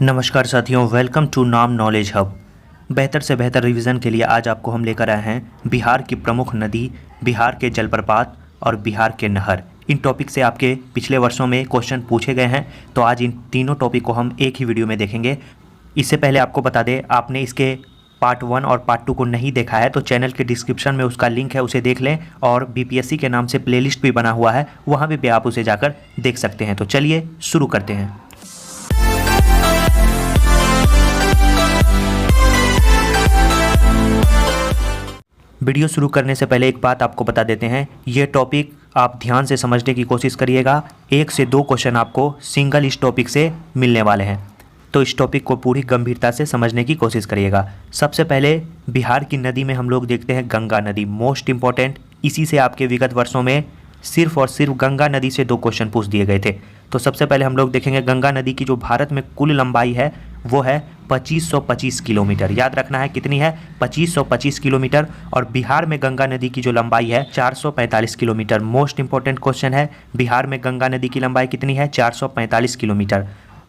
नमस्कार साथियों, welcome to नाम नॉलेज हब। बेहतर से बेहतर रिवीजन के लिए आज आपको हम लेकर आए हैं बिहार की प्रमुख नदी, बिहार के जलप्रपात और बिहार के नहर। इन टॉपिक से आपके पिछले वर्षों में क्वेश्चन पूछे गए हैं, तो आज इन तीनों टॉपिक को हम एक ही वीडियो में देखेंगे। इससे पहले आपको बता दें, आपने इसके पार्ट 1 और पार्ट 2 को नहीं देखा है तो चैनल के डिस्क्रिप्शन में उसका लिंक है, उसे देख लें। और बीपीएससी के नाम से प्लेलिस्ट भी बना हुआ है, वहाँ भी आप उसे जाकर देख सकते हैं। तो चलिए शुरू करते हैं। वीडियो शुरू करने से पहले एक बात आपको बता देते हैं, ये टॉपिक आप ध्यान से समझने की कोशिश करिएगा। 1 से 2 क्वेश्चन आपको सिंगल इस टॉपिक से मिलने वाले हैं, तो इस टॉपिक को पूरी गंभीरता से समझने की कोशिश करिएगा। सबसे पहले बिहार की नदी में हम लोग देखते हैं गंगा नदी, मोस्ट इंपॉर्टेंट। इसी से आपके विगत वर्षों में सिर्फ और सिर्फ गंगा नदी से 2 क्वेश्चन पूछ दिए गए थे। तो सबसे पहले हम लोग देखेंगे गंगा नदी की जो भारत में कुल लंबाई है वो है 2525 किलोमीटर। याद रखना है कितनी है, 2525 किलोमीटर। और बिहार में गंगा नदी की जो लंबाई है 445 किलोमीटर। मोस्ट इंपॉर्टेंट क्वेश्चन है, बिहार में गंगा नदी की लंबाई कितनी है, 445 किलोमीटर।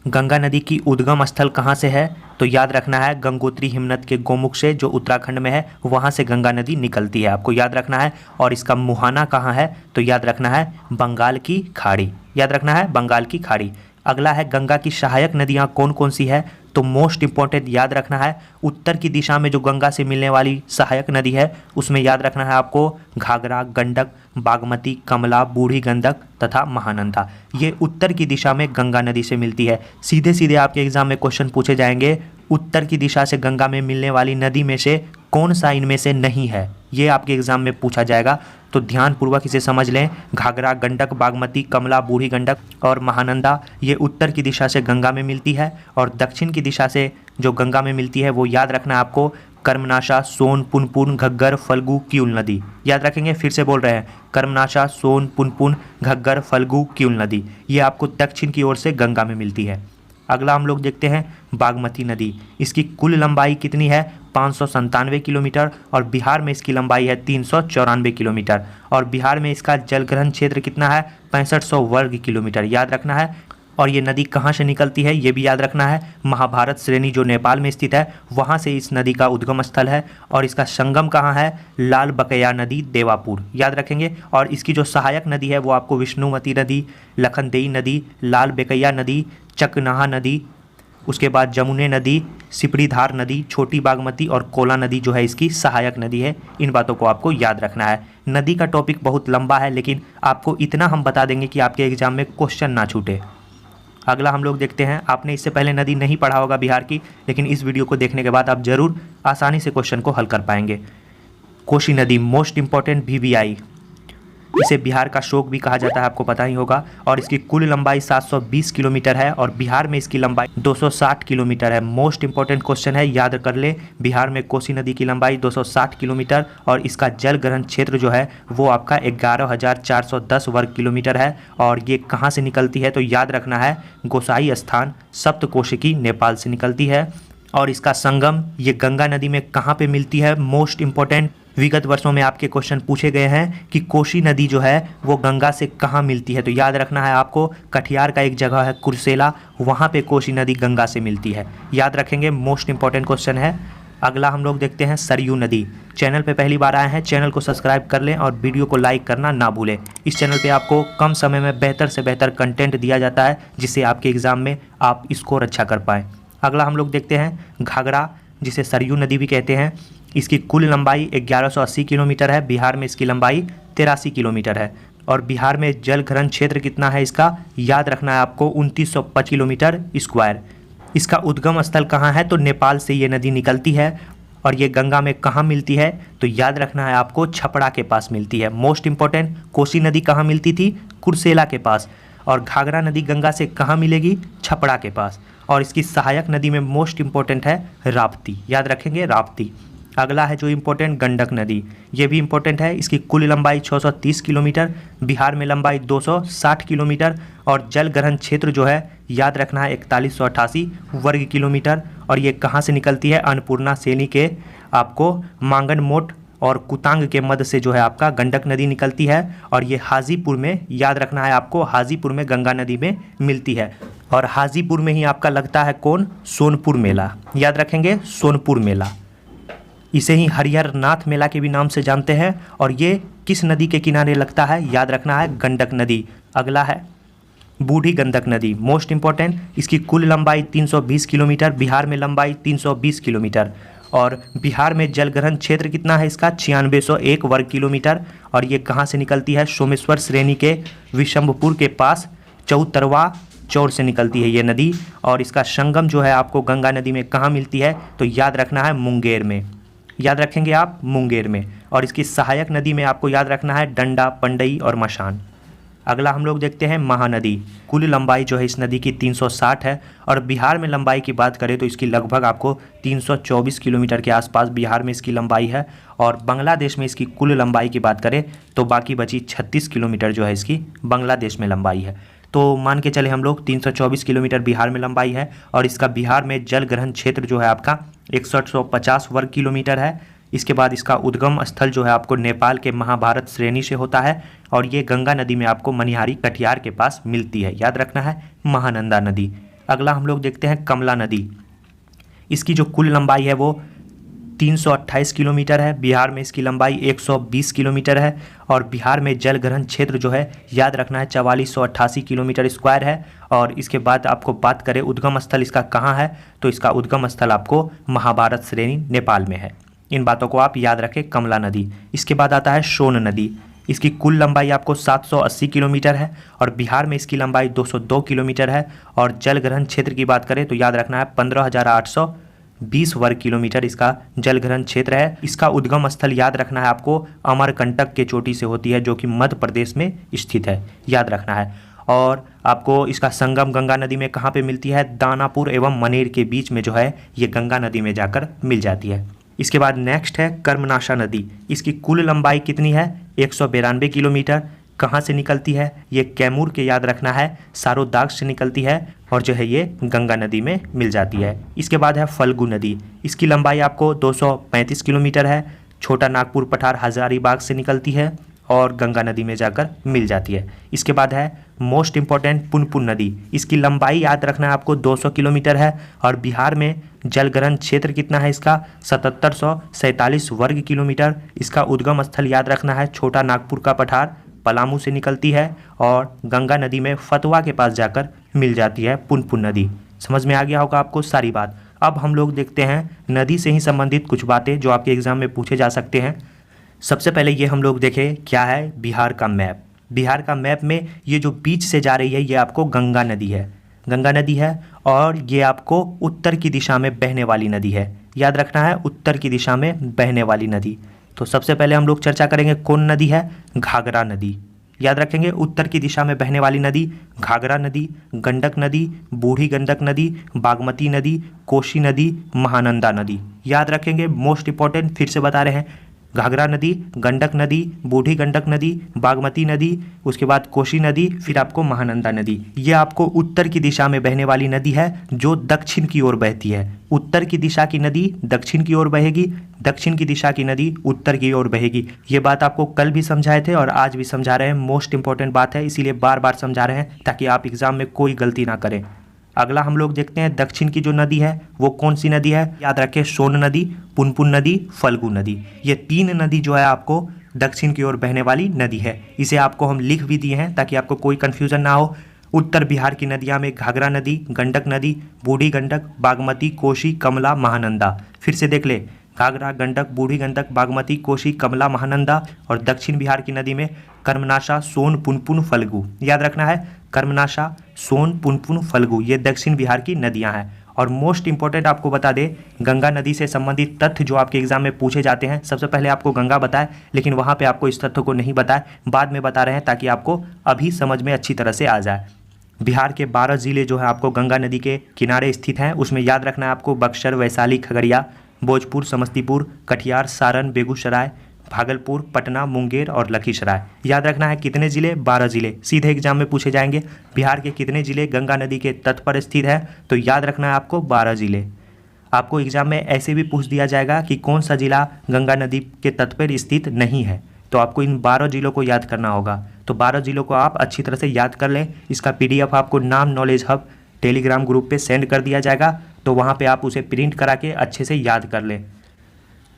गंगा नदी की उद्गम स्थल कहाँ से है, तो याद रखना है गंगोत्री हिमनद के गोमुख से, जो उत्तराखंड में है, वहाँ से गंगा नदी निकलती है, आपको याद रखना है। और इसका मुहाना कहाँ है, तो याद रखना है बंगाल की खाड़ी। याद रखना है बंगाल की खाड़ी। अगला है गंगा की सहायक नदियाँ कौन कौन सी है, तो मोस्ट इंपॉर्टेंट याद रखना है उत्तर की दिशा में जो गंगा से मिलने वाली सहायक नदी है उसमें याद रखना है आपको घाघरा, गंडक, बागमती, कमला, बूढ़ी गंडक तथा महानंदा। ये उत्तर की दिशा में गंगा नदी से मिलती है। सीधे सीधे आपके एग्जाम में क्वेश्चन पूछे जाएंगे, उत्तर की दिशा से गंगा में मिलने वाली नदी में से कौन सा इनमें से नहीं है, ये आपके एग्जाम में पूछा जाएगा। तो ध्यानपूर्वक इसे समझ लें। घाघरा, गंडक, बागमती, कमला, बूढ़ी गंडक और महानंदा ये उत्तर की दिशा से गंगा में मिलती है। और दक्षिण की दिशा से जो गंगा में मिलती है वो याद रखना है आपको कर्मनाशा, सोन, पुनपुन, घग्गर, फल्गु, क्यूल नदी। याद रखेंगे, फिर से बोल रहे हैं, कर्मनाशा, सोन, पुनपुन, घग्गर, फल्गु, क्यूल नदी, ये आपको दक्षिण की ओर से गंगा में मिलती है। अगला हम लोग देखते हैं बागमती नदी। इसकी कुल लंबाई कितनी है, 597 किलोमीटर। और बिहार में इसकी लंबाई है 394 किलोमीटर। और बिहार में इसका जलग्रहण क्षेत्र कितना है, 6500 वर्ग किलोमीटर। याद रखना है। और ये नदी कहाँ से निकलती है ये भी याद रखना है, महाभारत श्रेणी जो नेपाल में स्थित है वहाँ से इस नदी का उद्गम स्थल है। और इसका संगम कहाँ है, लाल बकैया नदी, देवापुर। याद रखेंगे। और इसकी जो सहायक नदी है वो आपको विष्णुमती नदी, लखनदेई नदी, लाल बकैया नदी, चकनाहा नदी, उसके बाद जमुने नदी, सिपरीधार नदी, छोटी बागमती और कोला नदी जो है इसकी सहायक नदी है। इन बातों को आपको याद रखना है। नदी का टॉपिक बहुत लंबा है, लेकिन आपको इतना हम बता देंगे कि आपके एग्जाम में क्वेश्चन ना छूटे। अगला हम लोग देखते हैं, आपने इससे पहले नदी नहीं पढ़ा होगा बिहार की, लेकिन इस वीडियो को देखने के बाद आप जरूर आसानी से क्वेश्चन को हल कर पाएंगे। कोसी नदी, मोस्ट इंपॉर्टेंट, VVI, इसे बिहार का शोक भी कहा जाता है, आपको पता ही होगा। और इसकी कुल लंबाई 720 किलोमीटर है और बिहार में इसकी लंबाई 260 किलोमीटर है। मोस्ट इंपॉर्टेंट क्वेश्चन है, याद कर ले। बिहार में कोसी नदी की लंबाई 260 किलोमीटर और इसका जल ग्रहण क्षेत्र जो है वो आपका 11,410 वर्ग किलोमीटर है। और ये कहाँ से निकलती है, तो याद रखना है गोसाई स्थान, सप्तकोशिकी, नेपाल से निकलती है। और इसका संगम ये गंगा नदी में कहाँ पे मिलती है, मोस्ट इंपॉर्टेंट, विगत वर्षों में आपके क्वेश्चन पूछे गए हैं कि कोसी नदी जो है वो गंगा से कहाँ मिलती है, तो याद रखना है आपको कटिहार का एक जगह है कुर्सेला, वहाँ पे कोसी नदी गंगा से मिलती है। याद रखेंगे, मोस्ट इंपॉर्टेंट क्वेश्चन है। अगला हम लोग देखते हैं सरयू नदी। चैनल पे पहली बार आए हैं, चैनल को सब्सक्राइब कर लें और वीडियो को लाइक करना ना भूलें। इस चैनल पे आपको कम समय में बेहतर से बेहतर कंटेंट दिया जाता है, जिससे आपके एग्ज़ाम में आप स्कोर अच्छा कर पाएँ। अगला हम लोग देखते हैं घाघरा, जिसे सरयू नदी भी कहते हैं। इसकी कुल लंबाई 1180 किलोमीटर है। बिहार में इसकी लंबाई 83 किलोमीटर है। और बिहार में जल ग्रहण क्षेत्र कितना है इसका, याद रखना है आपको 2905 किलोमीटर स्क्वायर। इसका उद्गम स्थल कहाँ है, तो नेपाल से ये नदी निकलती है। और ये गंगा में कहाँ मिलती है, तो याद रखना है आपको छपड़ा के पास मिलती है। मोस्ट इंपॉर्टेंट, कोसी नदी कहाँ मिलती थी, कुर्सेला के पास। और घाघरा नदी गंगा से कहाँ मिलेगी, छपड़ा के पास। और इसकी सहायक नदी में मोस्ट इंपॉर्टेंट है राप्ती। याद रखेंगे, राप्ती। अगला है जो इम्पोर्टेंट गंडक नदी, ये भी इम्पोर्टेंट है। इसकी कुल लंबाई 630 किलोमीटर, बिहार में लंबाई 260 किलोमीटर। और जल ग्रहण क्षेत्र जो है याद रखना है 4188 वर्ग किलोमीटर। और ये कहाँ से निकलती है, अन्नपूर्णा श्रेणी के आपको मांगनमोट और कुतांग के मध्य से जो है आपका गंडक नदी निकलती है और ये हाजीपुर में, याद रखना है आपको, हाजीपुर में गंगा नदी में मिलती है। और हाजीपुर में ही आपका लगता है कौन, सोनपुर मेला, याद रखेंगे सोनपुर मेला। इसे ही हरिहर नाथ मेला के भी नाम से जानते हैं। और ये किस नदी के किनारे लगता है, याद रखना है गंडक नदी। अगला है बूढ़ी गंडक नदी, मोस्ट इंपॉर्टेंट। इसकी कुल लंबाई 320 किलोमीटर, बिहार में लंबाई 320 किलोमीटर। और बिहार में जलग्रहण क्षेत्र कितना है इसका, 9601 वर्ग किलोमीटर। और ये कहाँ से निकलती है, सोमेश्वर श्रेणी के विशंभपुर के पास चौतरवा चौर से निकलती है ये नदी। और इसका संगम जो है आपको गंगा नदी में कहाँ मिलती है, तो याद रखना है मुंगेर में, याद रखेंगे आप मुंगेर में। और इसकी सहायक नदी में आपको याद रखना है डंडा, पंडई और मशान। अगला हम लोग देखते हैं महानदी। कुल लंबाई जो है इस नदी की 360 है। और बिहार में लंबाई की बात करें तो इसकी लगभग आपको 324 किलोमीटर के आसपास बिहार में इसकी लंबाई है। और बांग्लादेश में इसकी कुल लंबाई की बात करें तो बाकी बची 36 किलोमीटर जो है इसकी बांग्लादेश में लंबाई है। तो मान के चले हम लोग 324 किलोमीटर बिहार में लंबाई है। और इसका बिहार में जल ग्रहण क्षेत्र जो है आपका 6150 वर्ग किलोमीटर है। इसके बाद इसका उद्गम स्थल जो है आपको नेपाल के महाभारत श्रेणी से होता है। और ये गंगा नदी में आपको मनिहारी कटिहार के पास मिलती है, याद रखना है महानंदा नदी। अगला हम लोग देखते हैं कमला नदी। इसकी जो कुल लंबाई है वो 328 किलोमीटर है। बिहार में इसकी लंबाई 120 किलोमीटर है। और बिहार में जल ग्रहण क्षेत्र जो है याद रखना है 4488 किलोमीटर स्क्वायर है। और इसके बाद आपको बात करें उद्गम स्थल इसका कहाँ है, तो इसका उद्गम स्थल आपको महाभारत श्रेणी नेपाल में है। इन बातों को आप याद रखें, कमला नदी। इसके बाद आता है सोन नदी। इसकी कुल लंबाई आपको 780 किलोमीटर है। और बिहार में इसकी लंबाई 202 किलोमीटर है। और जल ग्रहण क्षेत्र की बात करें तो याद रखना है 15,820 वर्ग किलोमीटर इसका जल ग्रहण क्षेत्र है। इसका उद्गम स्थल याद रखना है आपको अमरकंटक के चोटी से होती है, जो कि मध्य प्रदेश में स्थित है, याद रखना है। और आपको इसका संगम गंगा नदी में कहाँ पे मिलती है, दानापुर एवं मनेर के बीच में जो है ये गंगा नदी में जाकर मिल जाती है। इसके बाद नेक्स्ट है कर्मनाशा नदी। इसकी कुल लंबाई कितनी है, 192 किलोमीटर। कहाँ से निकलती है, ये कैमूर के, याद रखना है, सारोदाग से निकलती है। और जो है ये गंगा नदी में मिल जाती है। इसके बाद है फल्गु नदी। इसकी लंबाई आपको 235 किलोमीटर है। छोटा नागपुर पठार हजारीबाग से निकलती है और गंगा नदी में जाकर मिल जाती है। इसके बाद है मोस्ट इंपॉर्टेंट पुनपुन नदी। इसकी लंबाई याद रखना है आपको 200 किलोमीटर है। और बिहार में जलग्रहण क्षेत्र कितना है इसका, 7747 वर्ग किलोमीटर। इसका उद्गम स्थल याद रखना है छोटा नागपुर का पठार पलामू से निकलती है और गंगा नदी में फतवा के पास जाकर मिल जाती है पुनपुन नदी। समझ में आ गया होगा आपको सारी बात। अब हम लोग देखते हैं नदी से ही संबंधित कुछ बातें जो आपके एग्जाम में पूछे जा सकते हैं। सबसे पहले ये हम लोग देखें क्या है, बिहार का मैप। बिहार का मैप में ये जो बीच से जा रही है ये आपको गंगा नदी है, गंगा नदी है। और ये आपको उत्तर की दिशा में बहने वाली नदी है, याद रखना है उत्तर की दिशा में बहने वाली नदी। तो सबसे पहले हम लोग चर्चा करेंगे कौन नदी है, घाघरा नदी। याद रखेंगे उत्तर की दिशा में बहने वाली नदी घाघरा नदी, गंडक नदी, बूढ़ी गंडक नदी, बागमती नदी, कोसी नदी, महानंदा नदी। याद रखेंगे, मोस्ट इंपॉर्टेंट, फिर से बता रहे हैं, घाघरा नदी, गंडक नदी, बूढ़ी गंडक नदी, बागमती नदी, उसके बाद कोसी नदी, फिर आपको महानंदा नदी। ये आपको उत्तर की दिशा में बहने वाली नदी है जो दक्षिण की ओर बहती है। उत्तर की दिशा की नदी दक्षिण की ओर बहेगी, दक्षिण की दिशा की नदी उत्तर की ओर बहेगी। ये बात आपको कल भी समझाए थे और आज भी समझा रहे हैं। मोस्ट इंपॉर्टेंट बात है, इसीलिए बार बार समझा रहे हैं ताकि आप एग्जाम में कोई गलती ना करें। अगला हम लोग देखते हैं दक्षिण की जो नदी है वो कौन सी नदी है। याद रखें, सोन नदी, पुनपुन नदी, फल्गु नदी। ये तीन नदी जो है आपको दक्षिण की ओर बहने वाली नदी है। इसे आपको हम लिख भी दिए हैं ताकि आपको कोई कन्फ्यूजन ना हो। उत्तर बिहार की नदियाँ में घाघरा नदी, गंडक नदी, बूढ़ी गंडक, बागमती, कोसी, कमला, महानंदा। फिर से देख ले, घाघरा, गंडक, बूढ़ी गंडक, बागमती, कोसी, कमला, महानंदा। और दक्षिण बिहार की नदी में कर्मनाशा, सोन, पुनपुन, फल्गु। याद रखना है, कर्मनाशा, सोन, पुनपुन, फल्गु, ये दक्षिण बिहार की नदियां हैं। और मोस्ट इंपॉर्टेंट आपको बता दें, गंगा नदी से संबंधित तथ्य जो आपके एग्जाम में पूछे जाते हैं, सबसे पहले आपको गंगा बताए, लेकिन वहाँ पे आपको इस तथ्य को नहीं बताए, बाद में बता रहे हैं ताकि आपको अभी समझ में अच्छी तरह से आ जाए। बिहार के 12 जिले जो है आपको गंगा नदी के किनारे स्थित हैं। उसमें याद रखना है आपको बक्सर, वैशाली, खगड़िया, भोजपुर, समस्तीपुर, कटिहार, सारण, बेगूसराय, भागलपुर, पटना, मुंगेर और लखीसराय। याद रखना है कितने जिले, 12 जिले। सीधे एग्जाम में पूछे जाएंगे बिहार के कितने जिले गंगा नदी के तट पर स्थित है, तो याद रखना है आपको 12 जिले। आपको एग्जाम में ऐसे भी पूछ दिया जाएगा कि कौन सा जिला गंगा नदी के तट पर स्थित नहीं है, तो आपको इन 12 जिलों को याद करना होगा। तो 12 जिलों को आप अच्छी तरह से याद कर लें। इसका PDF आपको नाम नॉलेज हब टेलीग्राम ग्रुप पे सेंड कर दिया जाएगा, तो वहाँ पे आप उसे प्रिंट करा के अच्छे से याद कर लें।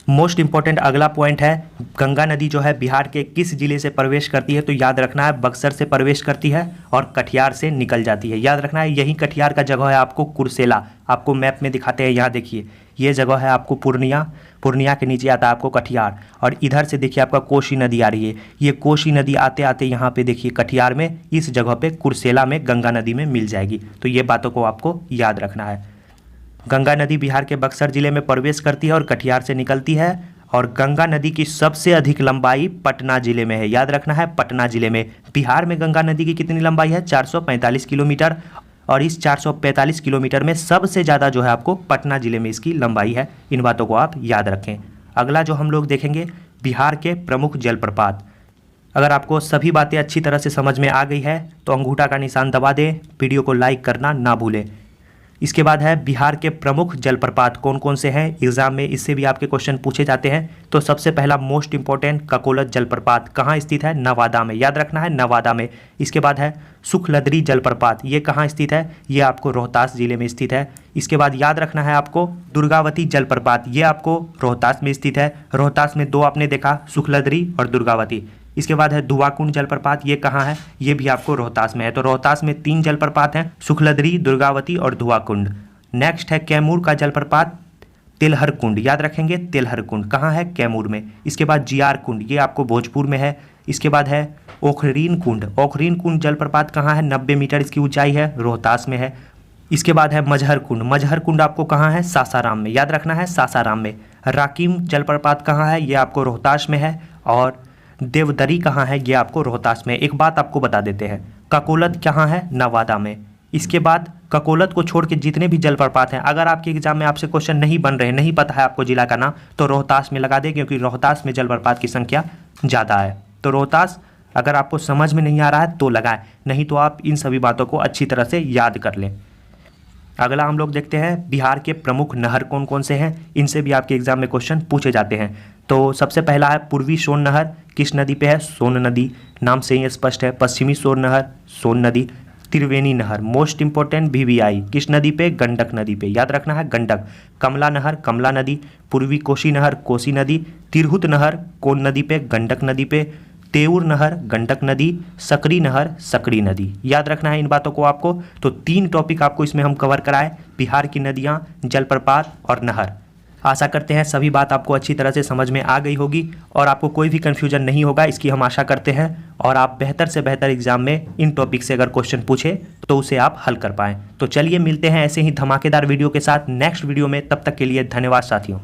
मोस्ट इंपॉर्टेंट अगला पॉइंट है, गंगा नदी जो है बिहार के किस जिले से प्रवेश करती है, तो याद रखना है बक्सर से प्रवेश करती है और कटिहार से निकल जाती है। याद रखना है यही कटिहार का जगह है आपको कुर्सेला, आपको मैप में दिखाते हैं, यहाँ देखिए ये जगह है आपको पूर्णिया के नीचे आता है आपको कटिहार, और इधर से देखिए आपका कोसी नदी आ रही है। ये कोसी नदी आते आते यहाँ पे देखिए कटिहार में इस जगह पे कुर्सेला में गंगा नदी में मिल जाएगी। तो ये बातों को आपको याद रखना है। गंगा नदी बिहार के बक्सर जिले में प्रवेश करती है और कटिहार से निकलती है, और गंगा नदी की सबसे अधिक लंबाई पटना जिले में है। याद रखना है पटना जिले में। बिहार में गंगा नदी की कितनी लंबाई है? 445 किलोमीटर, और इस 445 किलोमीटर में सबसे ज़्यादा जो है आपको पटना जिले में इसकी लंबाई है। इन बातों को आप याद रखें। अगला जो हम लोग देखेंगे, बिहार के प्रमुख जलप्रपात। अगर आपको सभी बातें अच्छी तरह से समझ में आ गई है तो अंगूठा का निशान दबा दें, वीडियो को लाइक करना ना भूलें। इसके बाद है बिहार के प्रमुख जलप्रपात कौन कौन से हैं, एग्जाम में इससे भी आपके क्वेश्चन पूछे जाते हैं। तो सबसे पहला मोस्ट इंपॉर्टेंट ककोलत जलप्रपात कहाँ स्थित है? नवादा में। याद रखना है नवादा में। इसके बाद है सुखलदरी जलप्रपात, ये कहाँ स्थित है? ये आपको रोहतास जिले में स्थित है। इसके बाद याद रखना है आपको दुर्गावती जलप्रपात, ये आपको रोहतास में स्थित है। रोहतास में दो आपने देखा, सुखलदरी और दुर्गावती। इसके बाद है धुआकुंड जलप्रपात, ये कहाँ है? ये भी आपको रोहतास में है। तो रोहतास में 3 जलप्रपात हैं, सुखलदरी, दुर्गावती और धुआकुंड। नेक्स्ट है कैमूर का जलप्रपात तिलहर कुंड, याद रखेंगे तिलहर कुंड कहाँ है? कैमूर में। इसके बाद जियार कुंड, ये आपको भोजपुर में है। इसके बाद है ओखरीन कुंड, ओखरीन कुंड जलप्रपात कहाँ है? 90 मीटर इसकी ऊंचाई है, रोहतास में है। इसके बाद है मजहर कुंड, मजहर कुंड आपको कहाँ है? सासाराम में। याद रखना है सासाराम में। राकीम जलप्रपात कहाँ है? ये आपको रोहतास में है। और देवदरी कहाँ है? ये आपको रोहतास में। एक बात आपको बता देते हैं, ककोलत कहाँ है? नवादा में। इसके बाद ककोलत को छोड़ के जितने भी जलप्रपात हैं, अगर आपके एग्जाम में आपसे क्वेश्चन नहीं बन रहे, नहीं पता है आपको जिला का नाम, तो रोहतास में लगा दें, क्योंकि रोहतास में जलप्रपात की संख्या ज़्यादा है। तो रोहतास अगर आपको समझ में नहीं आ रहा है तो लगाएं, नहीं तो आप इन सभी बातों को अच्छी तरह से याद कर लें। अगला हम लोग देखते हैं बिहार के प्रमुख नहर कौन कौन से हैं, इनसे भी आपके एग्जाम में क्वेश्चन पूछे जाते हैं। तो सबसे पहला है पूर्वी सोन नहर, किस नदी पे है? सोन नदी, नाम से ही स्पष्ट है। पश्चिमी सोन नहर, सोन नदी। त्रिवेणी नहर, मोस्ट इंपॉर्टेंट VVI, किस नदी पे? गंडक नदी पे। याद रखना है गंडक। कमला नहर, कमला नदी। पूर्वी कोसी नहर, कोसी नदी। तिरहुत नहर, कौन नदी पे? गंडक नदी पे। तेऊर नहर, गंडक नदी। सकरी नहर, सकरी नदी। याद रखना है इन बातों को आपको। तो 3 टॉपिक आपको इसमें हम कवर कराए, बिहार की नदियाँ, जलप्रपात और नहर। आशा करते हैं सभी बात आपको अच्छी तरह से समझ में आ गई होगी और आपको कोई भी कन्फ्यूजन नहीं होगा, इसकी हम आशा करते हैं। और आप बेहतर से बेहतर एग्जाम में इन टॉपिक से अगर क्वेश्चन पूछे तो उसे आप हल कर पाएँ। तो चलिए मिलते हैं ऐसे ही धमाकेदार वीडियो के साथ नेक्स्ट वीडियो में। तब तक के लिए धन्यवाद साथियों।